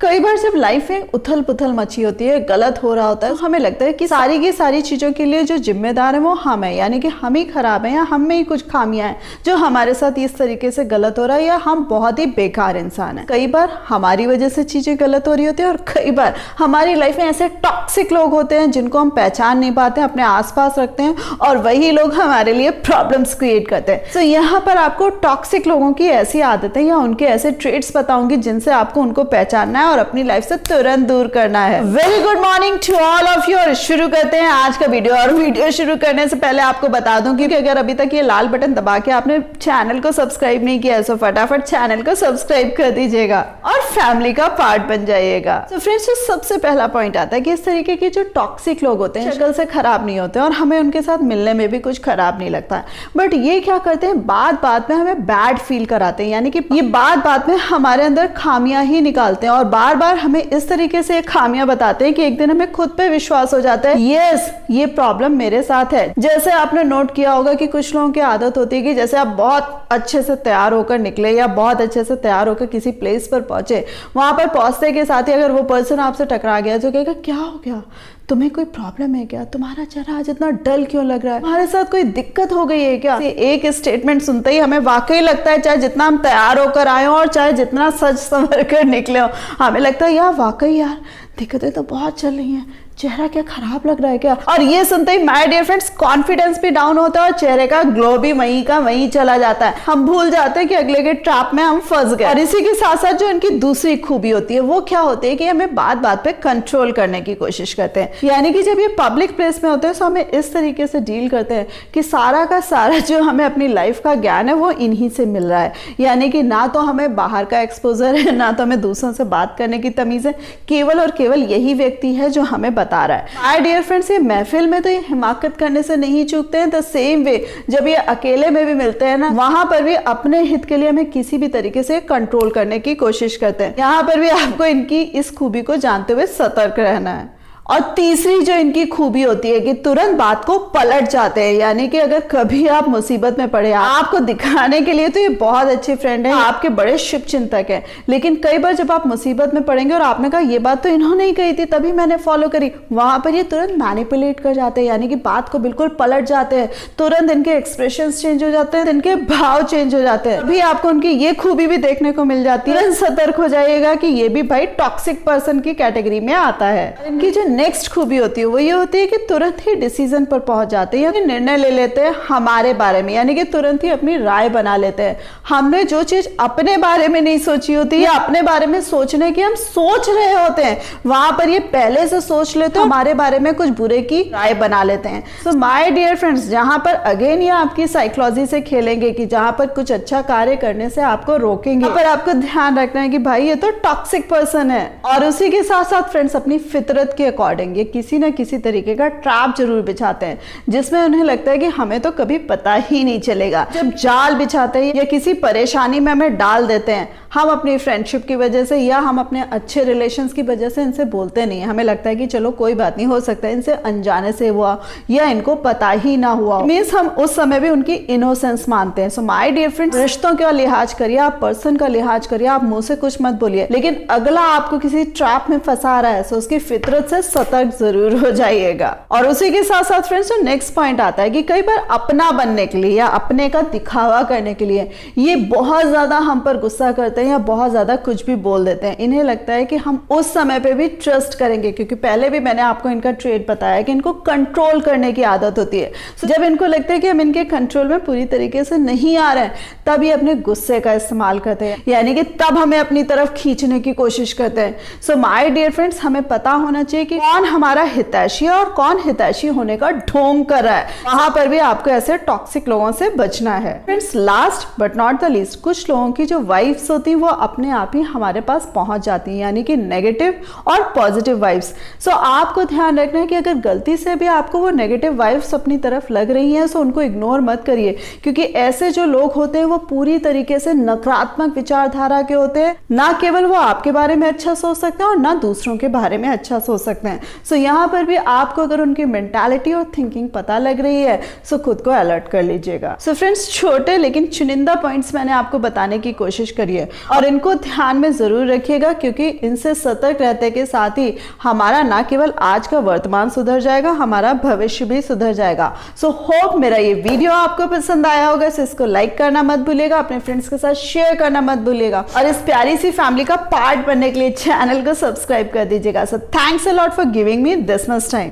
कई बार जब लाइफ में उथल पुथल मची होती है, गलत हो रहा होता है, तो हमें लगता है कि सारी की सारी चीज़ों के लिए जो जिम्मेदार है वो हम है, यानी कि हम ही खराब हैं या हम में ही कुछ खामियां हैं जो हमारे साथ इस तरीके से गलत हो रहा है, या हम बहुत ही बेकार इंसान हैं। कई बार हमारी वजह से चीज़ें गलत हो रही होती है और कई बार हमारी लाइफ में ऐसे टॉक्सिक लोग होते हैं जिनको हम पहचान नहीं पाते, अपने आसपास रखते हैं और वही लोग हमारे लिए प्रॉब्लम्स क्रिएट करते हैं। तो यहाँ पर आपको टॉक्सिक लोगों की ऐसी आदतें या उनके ऐसे ट्रेट्स बताऊंगी जिनसे आपको उनको पहचानना है और अपनी लाइफ से तुरंत दूर करना है। Very good morning to all of you. शुरू करते हैं आज का वीडियो। और वीडियो शुरू करने से पहले आपको बता दूं कि अगर अभी तक ये लाल बटन दबा के आपने चैनल को सब्सक्राइब नहीं किया है तो फटाफट चैनल को सब्सक्राइब कर दीजिएगा और फैमिली का पार्ट बन जाइएगा। तो फ्रेंड्स, सबसे पहला पॉइंट आता है कि इस तरीके के जो टॉक्सिक लोग होते हैं शक्ल से खराब नहीं होते और हमें उनके साथ मिलने में भी कुछ खराब नहीं लगता, बट ये क्या करते हैं, बात बात में हमें बैड फील कराते हैं, यानी कि ये बात बात में हमारे अंदर खामियां ही निकालते हैं और बार बार हमें इस तरीके से खामियां बताते हैं कि एक दिन हमें खुद पे विश्वास हो जाता है, यस ये प्रॉब्लम मेरे साथ है। जैसे आपने नोट किया होगा कि कुछ लोगों की आदत होती है कि जैसे आप बहुत अच्छे से तैयार होकर निकले या बहुत अच्छे से तैयार होकर किसी प्लेस पर पहुंचे, वहां पर पहुंचते के साथ ही अगर वो पर्सन आपसे टकरा गया तो कहेगा क्या हो गया, तुम्हें कोई प्रॉब्लम है क्या, तुम्हारा चेहरा आज इतना डल क्यों लग रहा है, तुम्हारे साथ कोई दिक्कत हो गई है क्या। एक स्टेटमेंट सुनते ही हमें वाकई लगता है, चाहे जितना हम तैयार होकर आए हो और चाहे जितना सज संवर कर निकले हो, हमें लगता है यार वाकई यार दिक्कतें तो बहुत चल रही हैं, चेहरा क्या खराब लग रहा है क्या। और ये सुनते ही माय डियर फ्रेंड्स कॉन्फिडेंस भी डाउन होता है और चेहरे का ग्लो भी वहीं का वहीं चला जाता है। हम भूल जाते हैं कि अगले के ट्रैप में हम फंस गए। और इसी के साथ साथ जो इनकी दूसरी खूबी होती है वो क्या होती है कि हमें बात बात पे कंट्रोल करने की कोशिश करते हैं, यानी कि जब ये पब्लिक प्लेस में होते हैं तो हमें इस तरीके से डील करते हैं कि सारा का सारा जो हमें अपनी लाइफ का ज्ञान है वो इन्हीं से मिल रहा है, यानी कि ना तो हमें बाहर का एक्सपोजर है ना तो हमें दूसरों से बात करने की तमीज है, केवल और केवल यही व्यक्ति है जो हमें बता रहा है। माय डियर फ्रेंड्स, ये महफिल में तो ये हिमाकत करने से नहीं चूकते हैं, द सेम वे जब ये अकेले में भी मिलते हैं ना, वहां पर भी अपने हित के लिए हमें किसी भी तरीके से कंट्रोल करने की कोशिश करते हैं। यहाँ पर भी आपको इनकी इस खूबी को जानते हुए सतर्क रहना है। और तीसरी जो इनकी खूबी होती है कि तुरंत बात को पलट जाते हैं, यानी कि अगर कभी आप मुसीबत में पड़े, आपको दिखाने के लिए तो ये बहुत अच्छे फ्रेंड हैं, आपके बड़े शुभ चिंतक हैं, लेकिन कई बार जब आप मुसीबत में पड़ेंगे और आपने कहा ये बात तो इन्होंने ही कही थी तभी मैंने फॉलो करी, वहां पर ये तुरंत मैनिपुलेट कर जाते हैं, यानी कि बात को बिल्कुल पलट जाते हैं, तुरंत इनके एक्सप्रेशंस चेंज हो जाते हैं, इनके भाव चेंज हो जाते हैं। अभी आपको उनकी ये खूबी भी देखने को मिल जाती है, सतर्क हो जाइएगा कि ये भी भाई टॉक्सिक पर्सन की कैटेगरी में आता है। इनकी जो नेक्स्ट खूबी होती है वो ये होती है कि तुरंत ही डिसीजन पर पहुंच जाते हैं, यानी निर्णय ले लेते हैं हमारे बारे में, यानी कि तुरंत ही अपनी राय बना लेते हैं। हमने जो चीज अपने बारे में नहीं सोची होती या अपने बारे में सोचने की हम सोच रहे होते हैं, वहां पर ये पहले से सोच लेते हैं, हमारे बारे में कुछ बुरे की राय बना लेते हैं। सो माय डियर फ्रेंड्स, जहां पर अगेन ये आपकी साइकोलॉजी से खेलेंगे कि जहां पर कुछ अच्छा कार्य करने से आपको रोकेंगे, पर आपको ध्यान रखना है कि भाई ये तो टॉक्सिक पर्सन है। और उसी के साथ साथ फ्रेंड्स अपनी फितरत के अकॉर्डिंग ये किसी न किसी तरीके का ट्रैप जरूर बिछाते हैं, जिसमें उन्हें लगता है कि हमें तो कभी पता ही नहीं चलेगा। जब जाल बिछाते हैं या किसी परेशानी में हमें डाल देते हैं, हम अपनी फ्रेंडशिप की वजह से या हम अपने अच्छे रिलेशंस की वजह से इनसे बोलते नहीं, हमें लगता है कि चलो कोई बात नहीं, हो सकता है इनसे अनजाने से हुआ या इनको पता ही ना हुआ, मींस हम उस समय भी उनकी इनोसेंस मानते हैं। सो माय डियर फ्रेंड्स, रिश्तों का लिहाज करिए, आप पर्सन का लिहाज करिए, आप मुंह से कुछ मत बोलिए, लेकिन अगला आपको किसी ट्रैप में फंसा रहा है तो उसकी फितरत से सतर्क जरूर हो जाइएगा। और उसी के साथ साथ फ्रेंड्स जो नेक्स्ट पॉइंट आता है कि कई बार अपना बनने के लिए या अपने का दिखावा करने के लिए ये बहुत ज्यादा हम पर गुस्सा करते हैं या बहुत ज्यादा कुछ भी बोल देते हैं। इन्हें लगता है कि हम उस समय पे भी ट्रस्ट करेंगे, क्योंकि पहले भी मैंने आपको इनका ट्रेड बताया कि इनको कंट्रोल करने की आदत होती है। जब इनको लगता है कि हम इनके कंट्रोल में पूरी तरीके से नहीं आ रहे हैं, तब ये अपने गुस्से का इस्तेमाल करते हैं, यानी कि तब हमें अपनी तरफ खींचने की कोशिश करते हैं। सो माय डियर फ्रेंड्स, हमें पता होना चाहिए कि कौन हमारा हितैषी है और कौन हितैषी होने का ढोंग कर रहा है। वहां पर भी आपको ऐसे टॉक्सिक लोगों से बचना है। Friends last but not the least, कुछ लोगों की जो वाइफ्स होती है वो अपने आप ही हमारे पास पहुंच जाती है, यानी कि नेगेटिव और पॉजिटिव वाइब्स। सो आपको ध्यान रखना है कि अगर गलती से भी आपको वो नेगेटिव वाइब्स अपनी तरफ लग रही हैं तो उनको इग्नोर मत करिए, क्योंकि ऐसे जो लोग होते हैं वो पूरी तरीके से नकारात्मक विचारधारा के होते हैं। ना केवल वो आपके बारे में अच्छा सोच सकते हैं और ना दूसरों के बारे में अच्छा सोच सकते हैं। सो यहाँ पर भी आपको अगर उनकी मेंटालिटी और थिंकिंग पता लग रही है तो खुद को अलर्ट कर लीजिएगा। सो फ्रेंड्स, छोटे लेकिन चुनिंदा पॉइंट्स मैंने आपको बताने की कोशिश करी है, और इनको ध्यान में जरूर रखिएगा, क्योंकि इनसे सतर्क रहते के साथ ही हमारा ना केवल आज का वर्तमान सुधर जाएगा, हमारा भविष्य भी सुधर जाएगा। सो होप मेरा ये वीडियो आपको पसंद आया होगा। सो इसको लाइक करना मत भूलिएगा, अपने फ्रेंड्स के साथ शेयर करना मत भूलिएगा, और इस प्यारी सी फैमिली का पार्ट बनने के लिए चैनल को सब्सक्राइब कर दीजिएगा। So thanks a lot for giving me this much time.